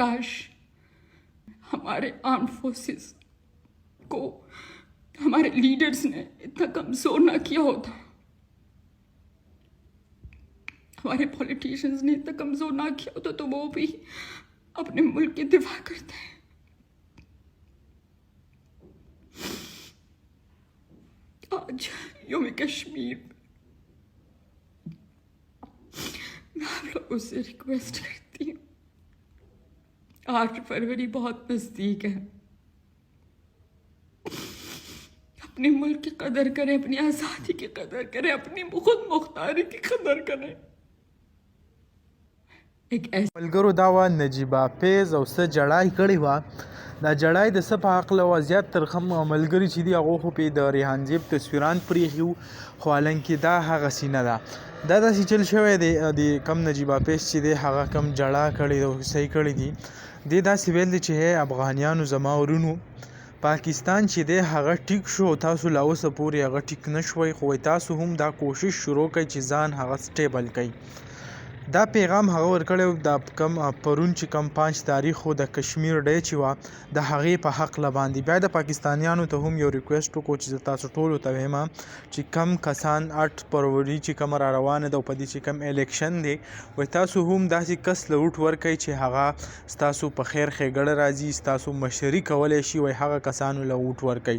काश हमारे arm forces को हमारे लीडर्स ने इतना कमज़ोर ना किया होता, हमारे पॉलिटिशियंस ने इतना कमज़ोर ना किया होता तो वो भी अपने मुल्क की दिफा करते हैं। आज यौम कश्मीर मैं आप लोगों से रिक्वेस्ट करती हूँ, 8 फरवरी बहुत नज़दीक है, अपने मुल्क की कदर करें, अपनी आज़ादी की कदर करें, अपनी खुद मुख्तारी की कदर करें। ملګرو دا وه نجیبه فیض او څه جړای کړې وه. دا جړای د څه په هکله وه، زیات تر ملګري چې دي هغو خو پې د ریحان زیب تصویران پرېښي وو، خو حالانکې دا هغسې نه ده. دا داسې چل شوی دی د کم نجیبه فیض چې دی هغه کم جړا کړې ده او صحیح کړي دي. دی داسې ویل دی چې هی افغانیانو زما ورونو، پاکستان چې دی هغه ټیک شو او تاسو لا اوسه پورې هغه ټیک نه شوئ، خو تاسو هم دا کوشش شروع کړئ چې ځان هغه سټیبل کړئ. دا پیغام هغه ورکړی و د کم پرون چې کم 5 تاریخ و د کشمیر ډے چې وه د هغې په هکله باندې. بیا د پاکستانیانو ته هم یو ریکویسټ وکړو چې زه تاسو ټولو ته وایم چې کم کسان 8 فروری چې کومه را روانه ده او په دې چې کم الیکشن دی، وایي تاسو هم داسې کس له ووټ ورکئ چې هغه ستاسو په خیر ښېګړه راځي، ستاسو مشري کولی شي، وایي هغه کسانو له ووټ ورکئ.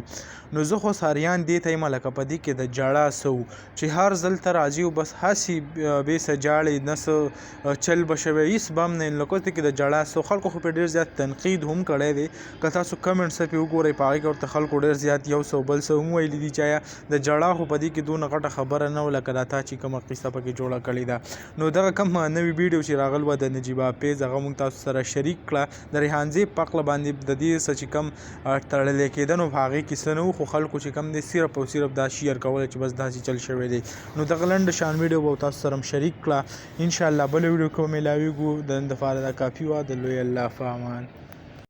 نو زه خو ساریان دې ته یم لکه په دې کې د جړا څه و چې هر ځل ته راځي او بس هسې بې څه جاړې نه څه چل به شوی، هېڅ به هم نه لکه کې د جړا څه. خلکو خو پرې ډېر زیات تنقید هم کړی دی، که تاسو کمنټس پرې وګورئ په هغې کې ورته خلکو ډېر زیات یو څه بل څه هم ویلي دي چې آیا د جړا خو په دې کې دونه غټه خبره نه وه لکه دا تا چې کومه قصه پکې جوړه کړې ده. نو دغه کوم نوې ویډیو چې راغلی وه د نجیبه فیض هغه موږ تاسو سره شریک کړه. د ریحان زیب په هکله باندې د دې څه چې کوم تړلی کېده نو په هغې کې څه نه وو، خو خلکو چې کوم دی صرف او صرف دا شیر کولی چې بس داسې چل شوی دی. نو دغه لنډه شان ویډیو به تاسو سره هم شریک کړه. انشاءالله بله ویډیو کې به میلاویږو. د نن دپاره دا کافي وه. د لوی الله په امان.